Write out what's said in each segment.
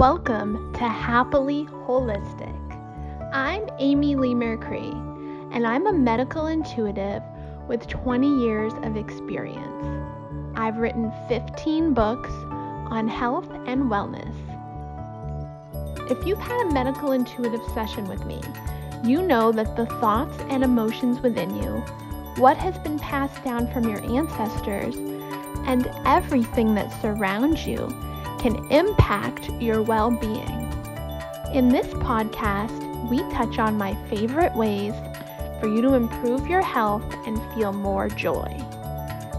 Welcome to Happily Holistic. I'm Amy Lee Mccree, and I'm a medical intuitive with 20 years of experience. I've written 15 books on health and wellness. If you've had a medical intuitive session with me, you know that the thoughts and emotions within you, what has been passed down from your ancestors, and everything that surrounds you can impact your well-being. In this podcast, we touch on my favorite ways for you to improve your health and feel more joy.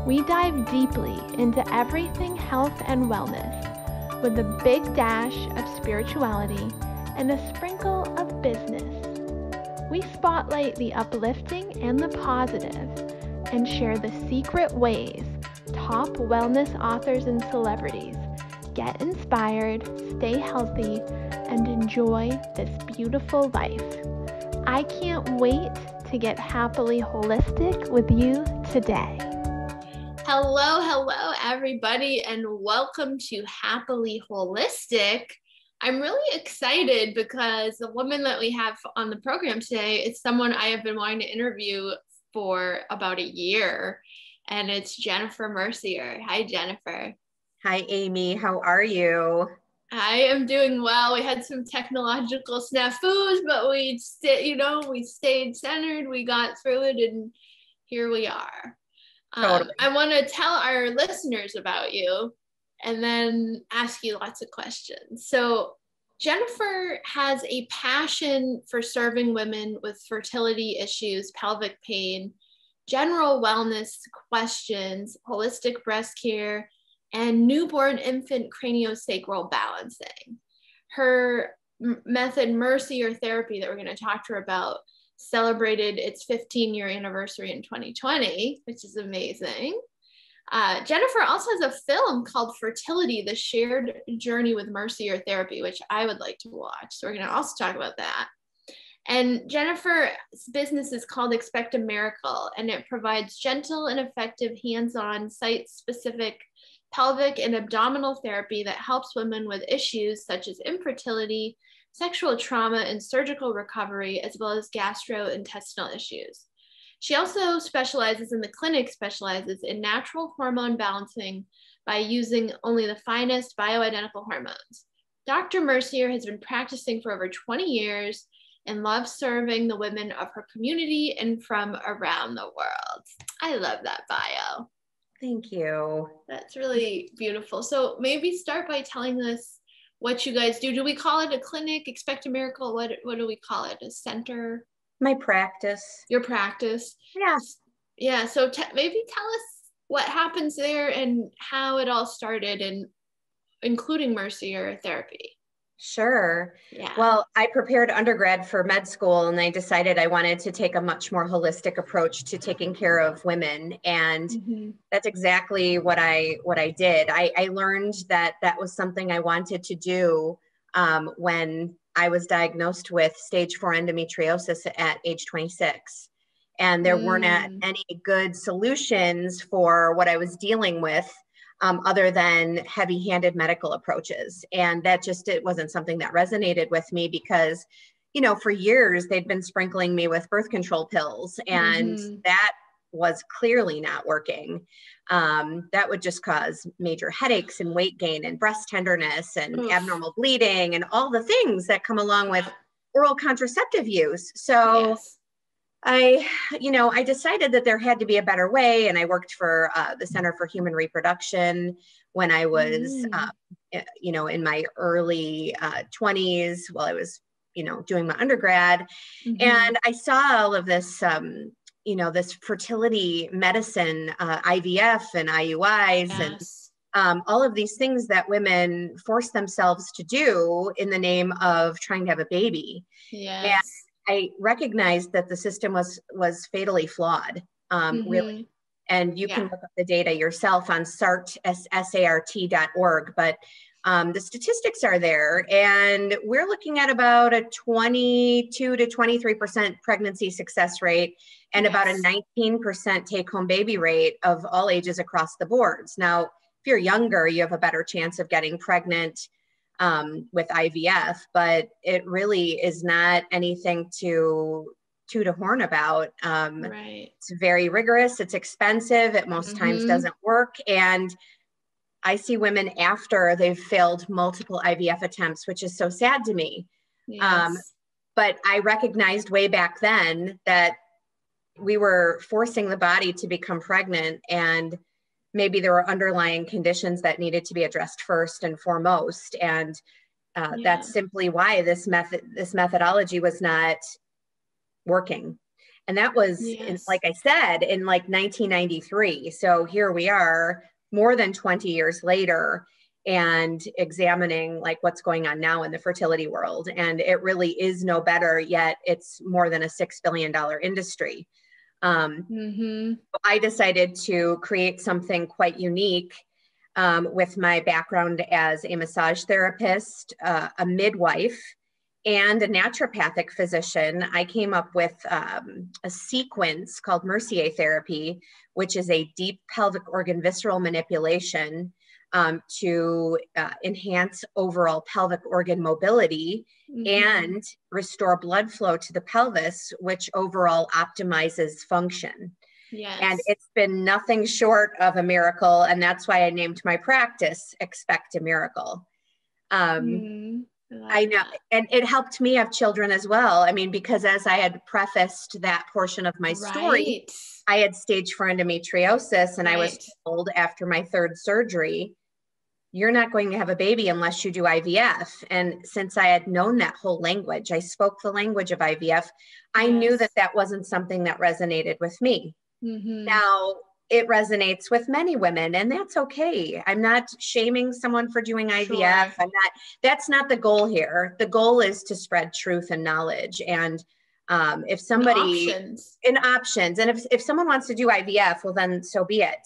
We dive deeply into everything health and wellness with a big dash of spirituality and a sprinkle of business. We spotlight the uplifting and the positive and share the secret ways top wellness authors and celebrities get inspired, stay healthy, and enjoy this beautiful life. I can't wait to get happily holistic with you today. Hello, everybody, and welcome to Happily Holistic. I'm really excited because the woman that we have on the program today is someone I have been wanting to interview for about a year, and it's Jennifer Mercier. Hi, Jennifer. Hi, Amy. How are you? I am doing well. We had some technological snafus, but we stayed centered. We got through it, and here we are. Totally. I want to tell our listeners about you and then ask you lots of questions. So Jennifer has a passion for serving women with fertility issues, pelvic pain, general wellness questions, holistic breast care, and newborn infant craniosacral balancing. Her method, Mercier Therapy, that we're going to talk to her about, celebrated its 15-year anniversary in 2020, which is amazing. Jennifer also has a film called Fertility, The Shared Journey with Mercier Therapy, which I would like to watch. So we're going to also talk about that. And Jennifer's business is called Expect a Miracle, and it provides gentle and effective hands-on, site-specific pelvic and abdominal therapy that helps women with issues such as infertility, sexual trauma, and surgical recovery, as well as gastrointestinal issues. She also specializes in natural hormone balancing by using only the finest bioidentical hormones. Dr. Mercier has been practicing for over 20 years and loves serving the women of her community and from around the world. I love that bio. Thank you. That's really beautiful. So maybe start by telling us what you guys do. Do we call it a clinic, Expect a Miracle? What do we call it? A center? My practice. Your practice? Yes. Yeah. So maybe tell us what happens there and how it all started, and including Mercier Therapy. Sure. Yeah. Well, I prepared undergrad for med school, and I decided I wanted to take a much more holistic approach to taking care of women. And that's exactly what I did. I learned that was something I wanted to do when I was diagnosed with stage 4 endometriosis at age 26. And there weren't any good solutions for what I was dealing with, other than heavy-handed medical approaches. And that it wasn't something that resonated with me because, for years they'd been sprinkling me with birth control pills, and that was clearly not working. That would just cause major headaches and weight gain and breast tenderness and abnormal bleeding and all the things that come along with oral contraceptive use. So yes. I decided that there had to be a better way, and I worked for the Center for Human Reproduction when I was, in my early 20s while I was, doing my undergrad. And I saw all of this, this fertility medicine, IVF and IUIs, and all of these things that women force themselves to do in the name of trying to have a baby. Yes. And I recognized that the system was fatally flawed, really. And you can look up the data yourself on SART.org, but the statistics are there, and we're looking at about a 22 to 23% pregnancy success rate and about a 19% take-home baby rate of all ages across the boards. Now, if you're younger, you have a better chance of getting pregnant with IVF, but it really is not anything to toot a horn about. Right. It's very rigorous. It's expensive. It most times doesn't work. And I see women after they've failed multiple IVF attempts, which is so sad to me. Yes. But I recognized way back then that we were forcing the body to become pregnant, and maybe there were underlying conditions that needed to be addressed first and foremost. And that's simply why this methodology was not working. And that was, like I said, in like 1993. So here we are more than 20 years later and examining like what's going on now in the fertility world. And it really is no better, yet it's more than a $6 billion industry. I decided to create something quite unique with my background as a massage therapist, a midwife, and a naturopathic physician. I came up with a sequence called Mercier Therapy, which is a deep pelvic organ visceral manipulation to enhance overall pelvic organ mobility and restore blood flow to the pelvis, which overall optimizes function. Yes. And it's been nothing short of a miracle. And that's why I named my practice Expect a Miracle. I know. And it helped me have children as well. I mean, because as I had prefaced that portion of my story, I had stage 4 endometriosis, and I was told after my 3rd surgery, you're not going to have a baby unless you do IVF. And since I had known that whole language, I spoke the language of IVF, I knew that that wasn't something that resonated with me. Now, it resonates with many women, and that's okay. I'm not shaming someone for doing IVF. That's not the goal here. The goal is to spread truth and knowledge. And if somebody options, and if someone wants to do IVF, well, then so be it.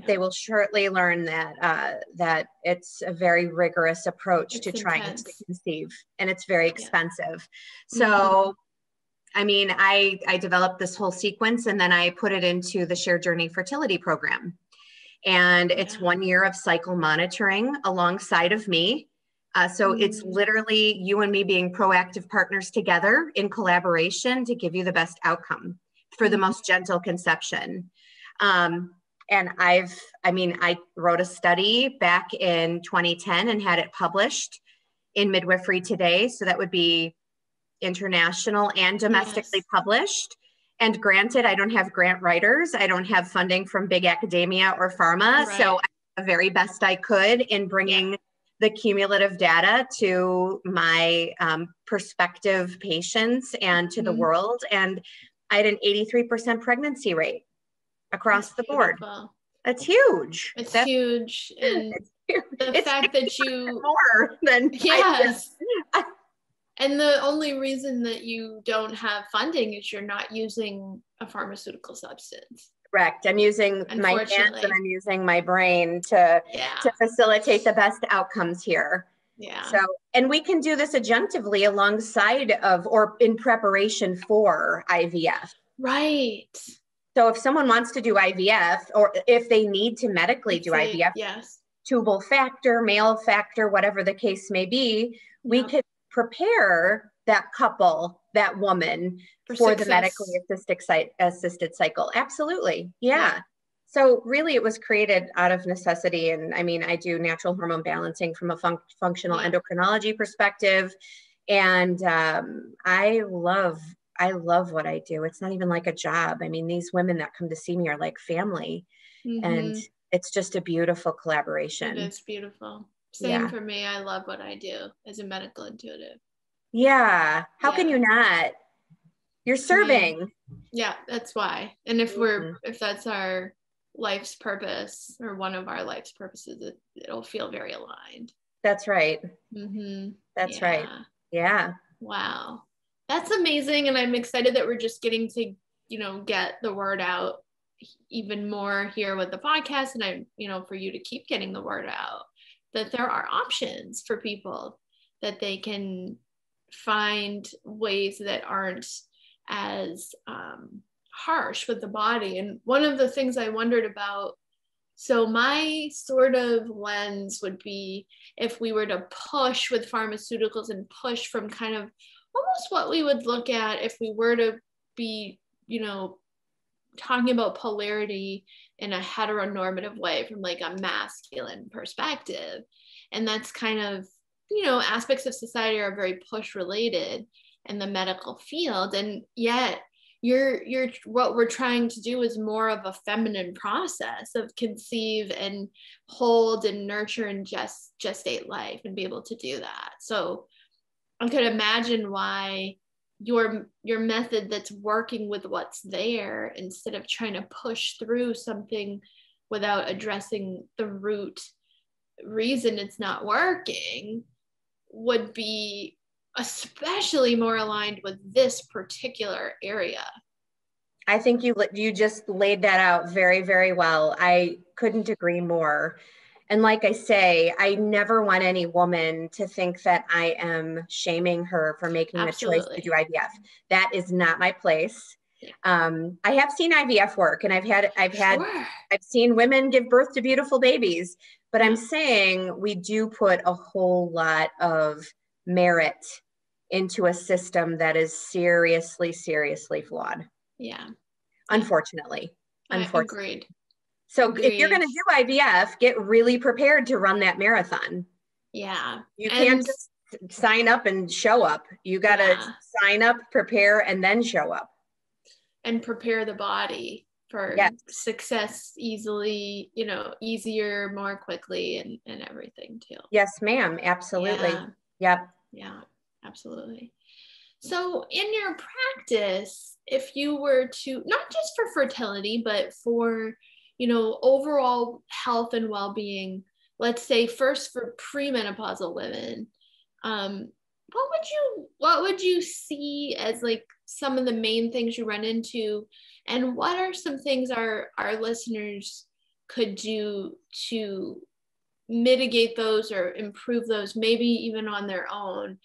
They will shortly learn that it's a very rigorous approach to trying to conceive, and it's very expensive. So, I mean, I developed this whole sequence, and then I put it into the Shared Journey Fertility Program. And it's 1 year of cycle monitoring alongside of me. So it's literally you and me being proactive partners together in collaboration to give you the best outcome for the most gentle conception. And I wrote a study back in 2010 and had it published in Midwifery Today. So that would be international and domestically published. And granted, I don't have grant writers. I don't have funding from big academia or pharma. So I did the very best I could in bringing the cumulative data to my prospective patients and to the world. And I had an 83% pregnancy rate across the board. That's huge. It's huge. And the fact that you more than and the only reason that you don't have funding is you're not using a pharmaceutical substance. Correct. I'm using my hands and I'm using my brain to facilitate the best outcomes here. Yeah. So, and we can do this adjunctively alongside of or in preparation for IVF. Right. So if someone wants to do IVF, or if they need to medically do IVF, tubal factor, male factor, whatever the case may be, we could prepare that couple, that woman for the medically assisted cycle. Absolutely. Yeah. So really it was created out of necessity. And I mean, I do natural hormone balancing from a functional endocrinology perspective. And I love what I do. It's not even like a job. I mean, these women that come to see me are like family, and it's just a beautiful collaboration. It is beautiful. Same for me. I love what I do as a medical intuitive. Yeah. How can you not? You're serving. Yeah, that's why. And if that's our life's purpose or one of our life's purposes, it'll feel very aligned. That's right. That's right. Yeah. Wow. That's amazing. And I'm excited that we're just getting to, get the word out even more here with the podcast. And I'm, for you to keep getting the word out that there are options for people, that they can find ways that aren't as harsh with the body. And one of the things I wondered about So my sort of lens would be, if we were to push with pharmaceuticals and push from kind of almost what we would look at if we were to be, talking about polarity in a heteronormative way from like a masculine perspective. And that's kind of, aspects of society are very push related in the medical field. And yet you're what we're trying to do is more of a feminine process of conceive and hold and nurture and gestate life and be able to do that. So I could imagine why your method that's working with what's there, instead of trying to push through something without addressing the root reason it's not working, would be especially more aligned with this particular area. I think you just laid that out very, very well. I couldn't agree more. And like I say, I never want any woman to think that I am shaming her for making the choice to do IVF. That is not my place. I have seen IVF work, and I've seen women give birth to beautiful babies, but I'm saying we do put a whole lot of merit into a system that is seriously, seriously flawed. Yeah. Unfortunately. Agreed. So if you're going to do IVF, get really prepared to run that marathon. Yeah. You can't just sign up and show up. You got to sign up, prepare, and then show up. And prepare the body for success easier, more quickly and everything too. Yes, ma'am. Absolutely. Yep. Yeah, absolutely. So in your practice, if you were to, not just for fertility, but for, overall health and well-being, let's say first for premenopausal women, what would you see as like some of the main things you run into, and what are some things our listeners could do to mitigate those or improve those, maybe even on their own,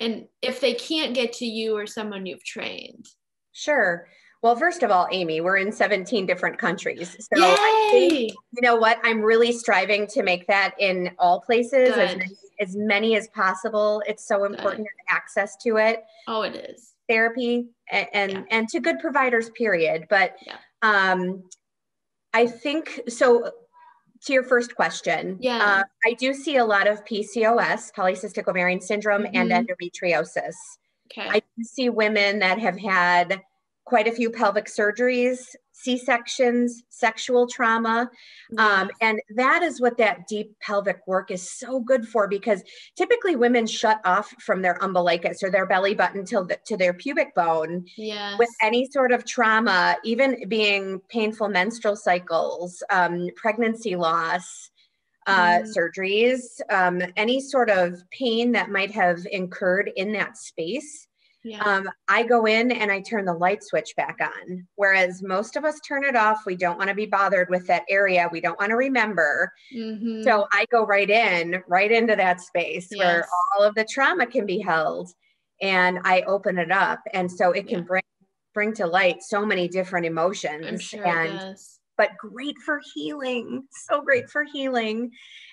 and if they can't get to you or someone you've trained? Sure. Well, first of all, Amy, we're in 17 different countries. So Yay! I think, you know what, I'm really striving to make that in all places, as many as possible. It's so important to have access to it. Oh, it is. Therapy and to good providers, period. But I think, so to your first question, I do see a lot of PCOS, polycystic ovarian syndrome, and endometriosis. Okay. I do see women that have had quite a few pelvic surgeries, C-sections, sexual trauma. And that is what that deep pelvic work is so good for, because typically women shut off from their umbilicus or their belly button to their pubic bone with any sort of trauma, even being painful menstrual cycles, pregnancy loss, surgeries, any sort of pain that might have incurred in that space. I go in and I turn the light switch back on, whereas most of us turn it off. We don't want to be bothered with that area. We don't want to remember. So I go right into that space where all of the trauma can be held, and I open it up. And so it can bring to light so many different emotions. I'm sure it does. But great for healing. So great for healing.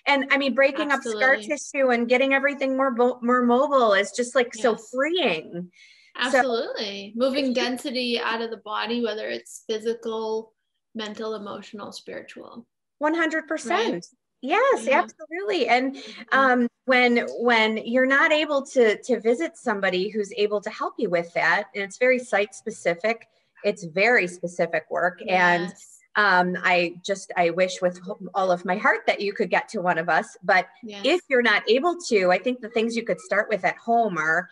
And I mean, breaking up scar tissue and getting everything more mobile is just like so freeing. Absolutely. Moving density out of the body, whether it's physical, mental, emotional, spiritual. 100%. Right? Yes, absolutely. And when you're not able to visit somebody who's able to help you with that, and it's very site specific, it's very specific work. And I wish with all of my heart that you could get to one of us, but if you're not able to, I think the things you could start with at home are,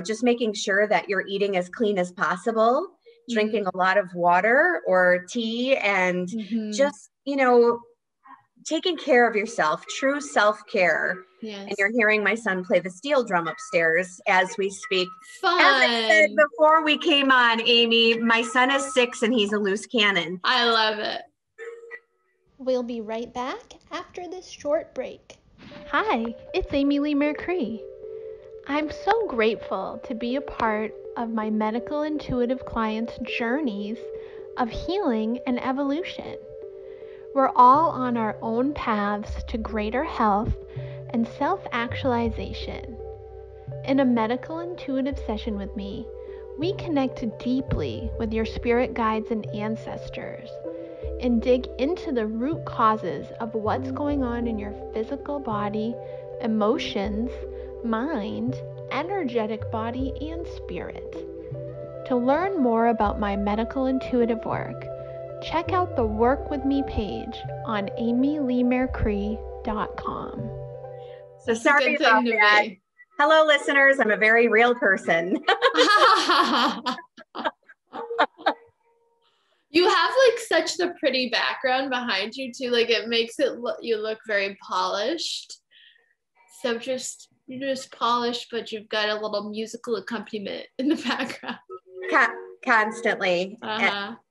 just making sure that you're eating as clean as possible, drinking a lot of water or tea, and just, taking care of yourself, true self-care. And you're hearing my son play the steel drum upstairs as we speak. Fun. As I said before we came on, Amy, my son is 6 and he's a loose cannon. I love it. We'll be right back after this short break. Hi, it's Lee Mccree. I'm so grateful to be a part of my medical intuitive clients' journeys of healing and evolution. We're all on our own paths to greater health and self-actualization. In a medical intuitive session with me, we connect deeply with your spirit guides and ancestors and dig into the root causes of what's going on in your physical body, emotions, mind, energetic body, and spirit. To learn more about my medical intuitive work, check out the Work With Me page on amyleemccree.com. So sorry about that. Hello, listeners. I'm a very real person. You have like such the pretty background behind you too. Like it makes it you look very polished. So you're just polished, but you've got a little musical accompaniment in the background. Constantly.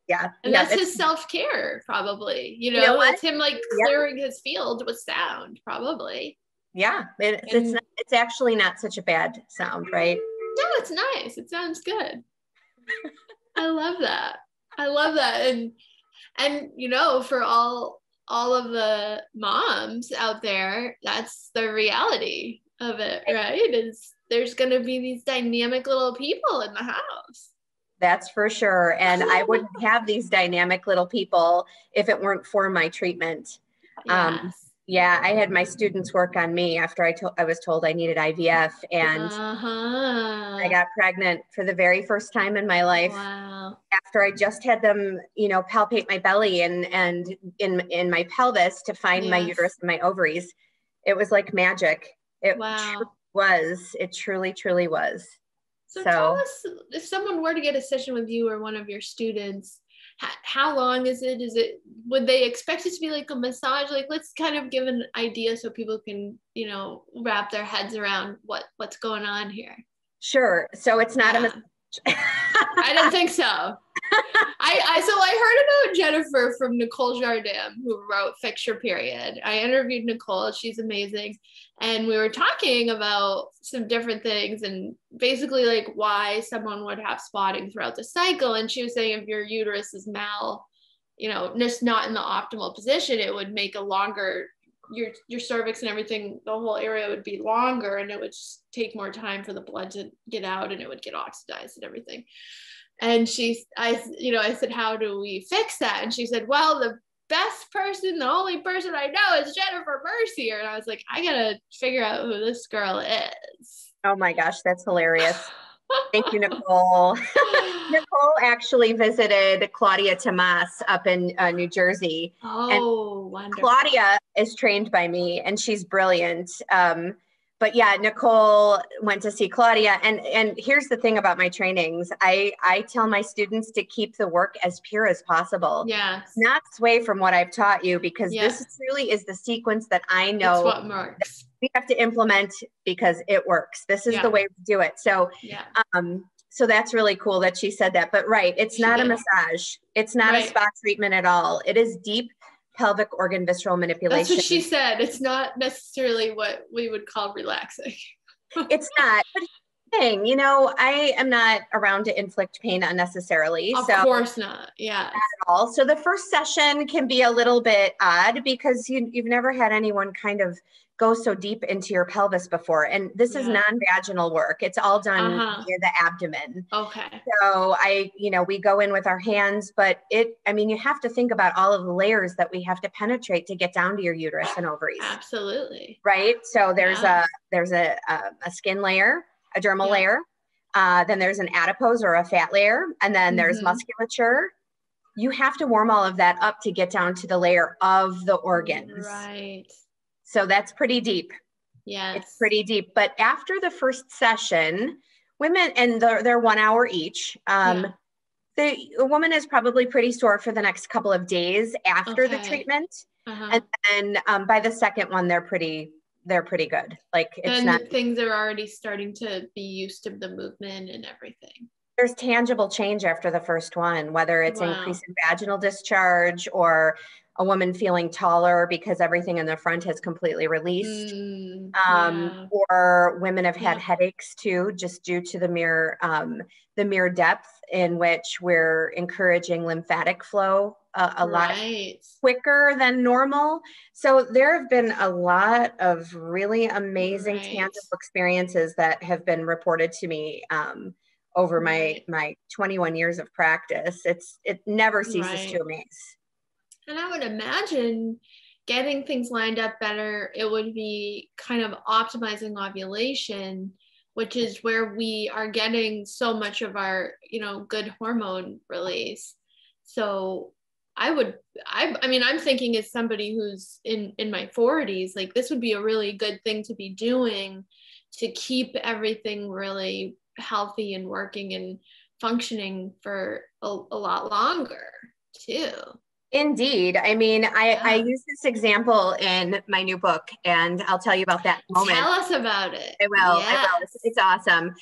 Yeah. And that's his self-care, probably. You know that's him like clearing his field with sound, probably. Yeah. It's actually not such a bad sound, right? No, it's nice. It sounds good. I love that. And you know, for all of the moms out there, that's the reality of it, right? Is there's going to be these dynamic little people in the house. That's for sure. And I wouldn't have these dynamic little people if it weren't for my treatment. Yes. Yeah, I had my students work on me after I was told I needed IVF, and I got pregnant for the very first time in my life. Wow. After I just had them, palpate my belly and in my pelvis to find my uterus and my ovaries. It was like magic. It truly, truly was. So tell us, if someone were to get a session with you or one of your students, how long is it? Would they expect it to be like a massage? Like, let's kind of give an idea so people can, wrap their heads around what's going on here. Sure. So it's not a massage. I don't think so. I heard about Jennifer from Nicole Jardim, who wrote Fix Your Period. I interviewed Nicole. She's amazing. And we were talking about some different things and basically like why someone would have spotting throughout the cycle. And she was saying if your uterus is just not in the optimal position, it would make a longer, your cervix and everything, the whole area would be longer and it would just take more time for the blood to get out and it would get oxidized and everything. And I said, how do we fix that? And she said, well, the only person I know is Jennifer Mercier. And I was like, I gotta figure out who this girl is. Oh my gosh, that's hilarious. Thank you, Nicole. Nicole actually visited Claudia Tomas up in New Jersey. Oh, and wonderful. Claudia is trained by me and she's brilliant. But yeah, Nicole went to see Claudia. And here's the thing about my trainings. I tell my students to keep the work as pure as possible. Yeah. Not sway from what I've taught you, because this truly is the sequence that I know what works. We have to implement because it works. This is the way we do it. So, so that's really cool that she said that. But it's not a massage. It's not a spa treatment at all. It is deep pelvic organ visceral manipulation. That's what she said. It's not necessarily what we would call relaxing. It's not. But thing, I am not around to inflict pain unnecessarily. Of course not. Yeah. Not at all. So the first session can be a little bit odd because you've never had anyone kind of go so deep into your pelvis before. And this is non-vaginal work. It's all done via the abdomen. Okay. So we go in with our hands, but you have to think about all of the layers that we have to penetrate to get down to your uterus and ovaries. Absolutely. Right. So there's a skin layer, a dermal layer. Then there's an adipose or a fat layer. And then there's musculature. You have to warm all of that up to get down to the layer of the organs. Right. So that's pretty deep. Yes. It's pretty deep. But after the first session, women, and they're 1 hour each, the woman is probably pretty sore for the next couple of days after the treatment. And then by the second one, they're pretty good. Like things are already starting to be used to the movement and everything. There's tangible change after the first one, whether it's increase in vaginal discharge or a woman feeling taller because everything in the front has completely released. Or women have had headaches too, just due to the mere depth in which we're encouraging lymphatic flow a lot quicker than normal. So there have been a lot of really amazing tangible experiences that have been reported to me over my 21 years of practice. It never ceases to amaze. And I would imagine getting things lined up better, it would be kind of optimizing ovulation, which is where we are getting so much of our, good hormone release. So I'm thinking as somebody who's in my 40s, like this would be a really good thing to be doing to keep everything really healthy and working and functioning for a lot longer too. Indeed. I mean, I use this example in my new book, and I'll tell you about that moment. Tell us about it. I will. It's awesome.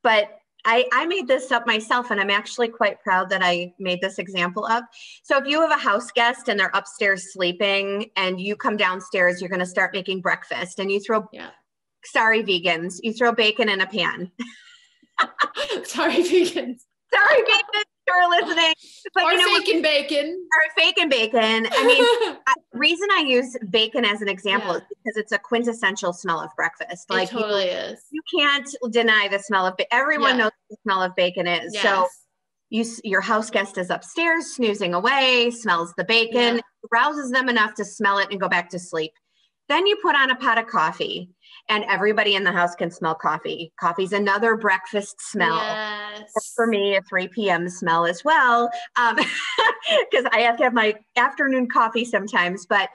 But I made this up myself, and I'm actually quite proud that I made this example up. So if you have a house guest and they're upstairs sleeping and you come downstairs, you're going to start making breakfast, and you throw, sorry, vegans, you throw bacon in a pan. Sorry, vegans. Sorry, vegans. Are listening, but or faking bacon. Or faking bacon. I mean, the reason I use bacon as an example is because it's a quintessential smell of breakfast. Like it totally is. You can't deny the smell of bacon. Everyone knows what the smell of bacon is. Yes. So your house guest is upstairs snoozing away, smells the bacon, rouses them enough to smell it and go back to sleep. Then you put on a pot of coffee, and everybody in the house can smell coffee. Coffee's another breakfast smell. Yes. Or for me, a 3 p.m. smell as well, because I have to have my afternoon coffee sometimes, but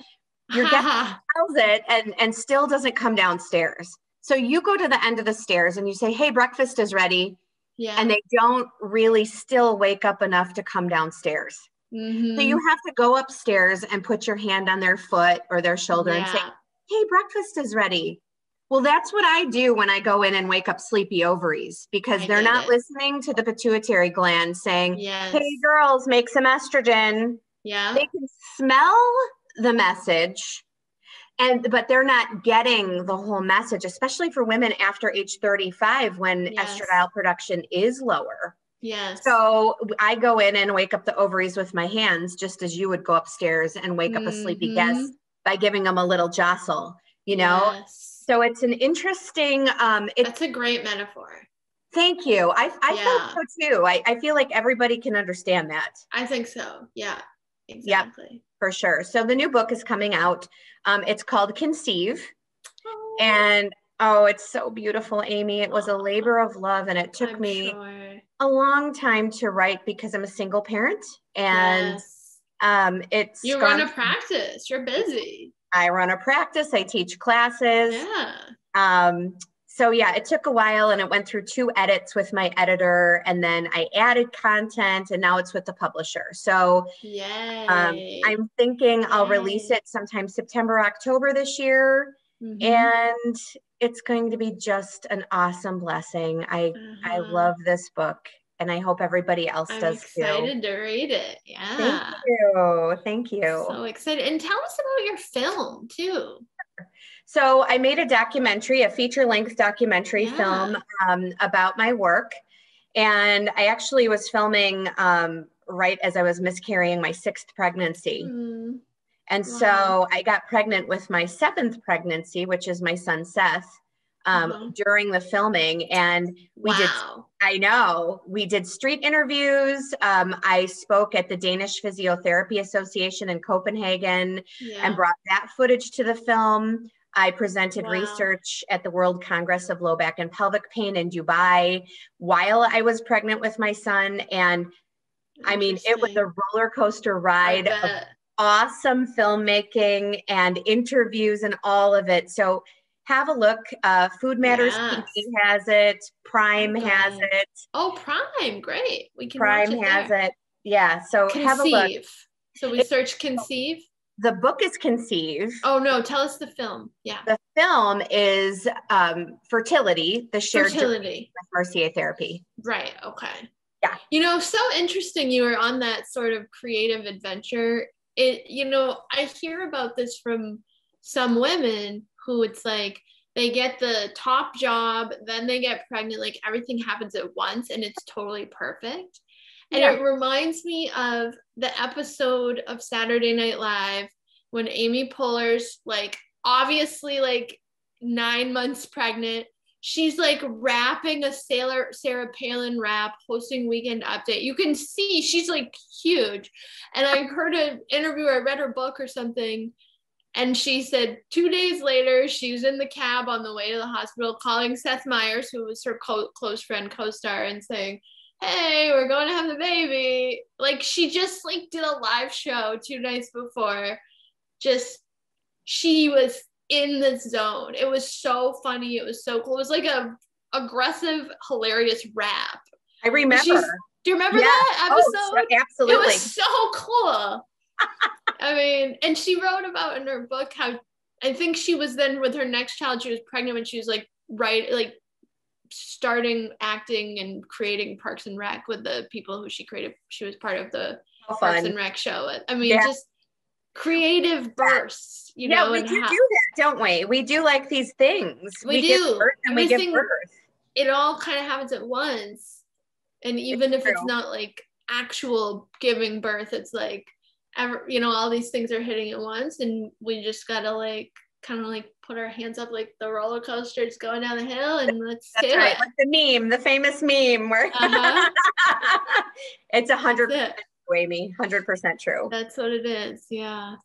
your guest smells it and still doesn't come downstairs. So you go to the end of the stairs and you say, hey, breakfast is ready. Yeah. And they don't really still wake up enough to come downstairs. Mm-hmm. So you have to go upstairs and put your hand on their foot or their shoulder and say, hey, breakfast is ready. Well, that's what I do when I go in and wake up sleepy ovaries, because they're not listening to the pituitary gland saying, hey, girls, make some estrogen. Yeah. They can smell the message, but they're not getting the whole message, especially for women after age 35 when estradiol production is lower. Yes. So I go in and wake up the ovaries with my hands, just as you would go upstairs and wake up a sleepy guest by giving them a little jostle, Yes. So it's an interesting, that's a great metaphor. Thank you. I feel so too. I feel like everybody can understand that. I think so. Yeah, exactly. Yep, for sure. So the new book is coming out. It's called Conceive. And it's so beautiful, Amy. It was a labor of love, and it took me a long time to write because I'm a single parent. And you run a practice. You're busy. I run a practice. I teach classes. Yeah. So it took a while, and it went through 2 edits with my editor, and then I added content, and now it's with the publisher. So I'm thinking I'll release it sometime September, October this year. Mm-hmm. And it's going to be just an awesome blessing. I love this book, and I hope everybody else does too. I'm excited to read it. Yeah. Thank you. So excited. And tell us about your film too. So I made a feature-length documentary film about my work. And I actually was filming right as I was miscarrying my 6th pregnancy. Mm. And so I got pregnant with my 7th pregnancy, which is my son, Seth, during the filming. And we did street interviews. I spoke at the Danish Physiotherapy Association in Copenhagen and brought that footage to the film. I presented research at the World Congress of Low Back and Pelvic Pain in Dubai while I was pregnant with my son. And I mean, it was a roller coaster ride of awesome filmmaking and interviews and all of it. So have a look. Food Matters TV has it. Prime has it. Oh, Prime. Great. We can Prime watch it has there. it. Yeah. So have a look. So we search Conceive. The book is Conceive. Oh no, tell us the film. Yeah. The film is Fertility, the shared journey with Mercier Therapy. Right. Okay. Yeah. So interesting. You were on that sort of creative adventure I hear about this from some women who it's like they get the top job, then they get pregnant, like everything happens at once and it's totally perfect. And it reminds me of the episode of Saturday Night Live when Amy Poehler's like obviously like 9 months pregnant. She's like rapping a Sarah Palin rap, hosting Weekend Update. You can see she's like huge. And I heard an interview, I read her book or something, and she said 2 days later, she was in the cab on the way to the hospital calling Seth Meyers, who was her close friend, co-star, and saying, hey, we're going to have the baby. Like she just like did a live show 2 nights before. She was in the zone. It was so funny. It was so cool. It was like a aggressive, hilarious rap. I remember. Do you remember that episode? Oh, absolutely. It was so cool. I mean, and she wrote about in her book how I think she was then with her next child, she was pregnant when she was like starting acting and creating Parks and Rec with the people who she created. She was part of the Parks and Rec show. I mean, just creative bursts, we do that, don't we? We do like these things. We do. Give birth and we give birth. It all kind of happens at once. And even if it's not like actual giving birth, it's like, all these things are hitting at once. And we just got to like, kind of like put our hands up like the roller coaster is going down the hill and let's do it. Like the famous meme where it's 100%. Amy, 100% true. That's what it is. Yeah.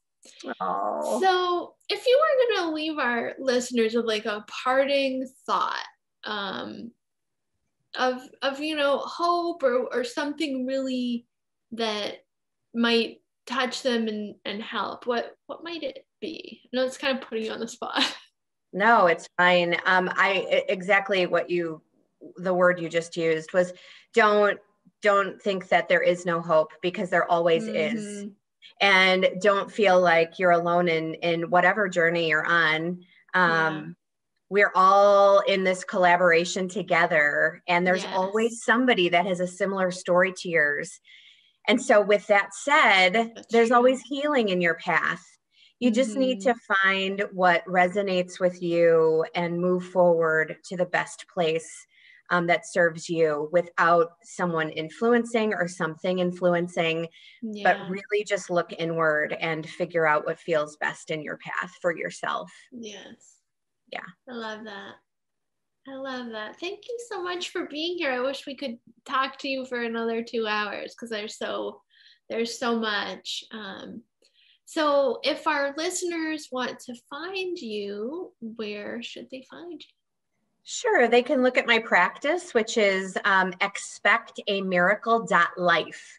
Oh. So if you were going to leave our listeners with like a parting thought of hope or something really that might touch them and help, what might it be? I know it's kind of putting you on the spot. No, it's fine. Exactly what the word you just used was don't think that there is no hope, because there always is. And don't feel like you're alone in whatever journey you're on. We're all in this collaboration together, and there's always somebody that has a similar story to yours. And so with that said, there's always healing in your path. You just need to find what resonates with you and move forward to the best place that serves you without someone influencing or something influencing, but really just look inward and figure out what feels best in your path for yourself. Yes. Yeah. I love that. Thank you so much for being here. I wish we could talk to you for another 2 hours because there's so much. So if our listeners want to find you, where should they find you? Sure. They can look at my practice, which is expectamiracle.life.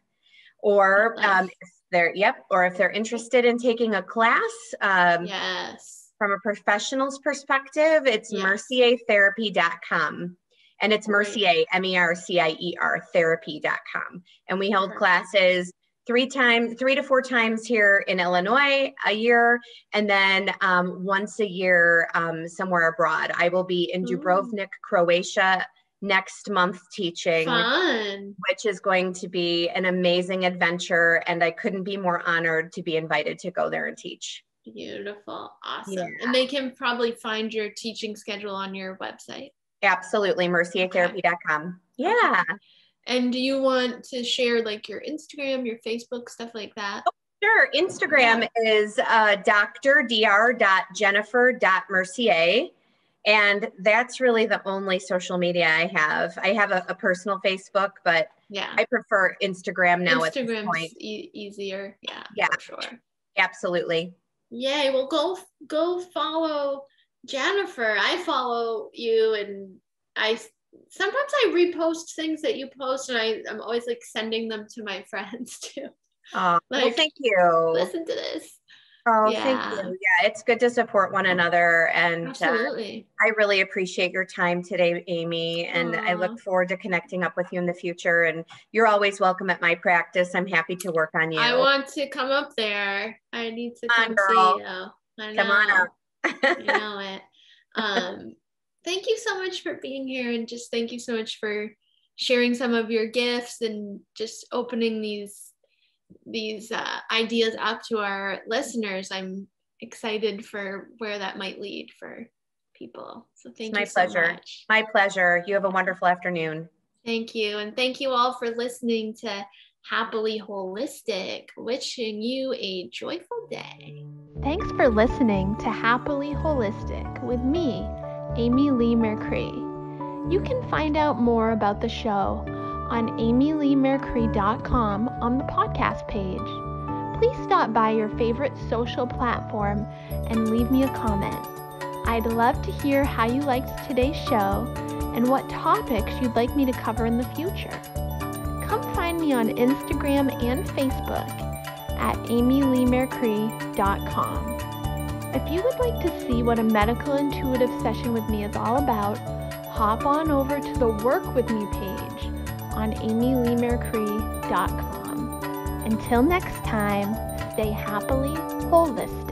Or if they're interested in taking a class, from a professional's perspective, it's merciertherapy.com. And it's Mercier, Mercier, therapy.com. And we hold classes 3 to 4 times here in Illinois a year, and then once a year somewhere abroad. I will be in Dubrovnik, Croatia next month teaching, which is going to be an amazing adventure, and I couldn't be more honored to be invited to go there and teach. Beautiful. Awesome. Yeah. And they can probably find your teaching schedule on your website. Absolutely. merciertherapy.com. Yeah. Okay. And do you want to share like your Instagram, your Facebook, stuff like that? Oh, sure. Instagram is dr.jennifer.mercier. And that's really the only social media I have. I have a personal Facebook, but I prefer Instagram now at this point. Easier. Yeah, for sure. Absolutely. Yay. Well, go follow Jennifer. I follow you, and sometimes I repost things that you post, and I'm always like sending them to my friends too. Oh, well, thank you. Listen to this. Oh, thank you. Yeah, it's good to support one another. And absolutely. I really appreciate your time today, Amy. And I look forward to connecting up with you in the future. And you're always welcome at my practice. I'm happy to work on you. I want to come up there. I need to come see you. I know. Come on up. I know it. Thank you so much for being here. And just thank you so much for sharing some of your gifts and just opening these these ideas out to our listeners. I'm excited for where that might lead for people. So thank you so much. My pleasure. You have a wonderful afternoon. Thank you. And thank you all for listening to Happily Holistic, wishing you a joyful day. Thanks for listening to Happily Holistic with me, Amy Lee Mccree. You can find out more about the show on amyleemccree.com on the podcast page. Please stop by your favorite social platform and leave me a comment. I'd love to hear how you liked today's show and what topics you'd like me to cover in the future. Come find me on Instagram and Facebook at amyleemccree.com. If you would like to see what a medical intuitive session with me is all about, hop on over to the Work With Me page on amyleemccree.com. Until next time, stay happily holistic.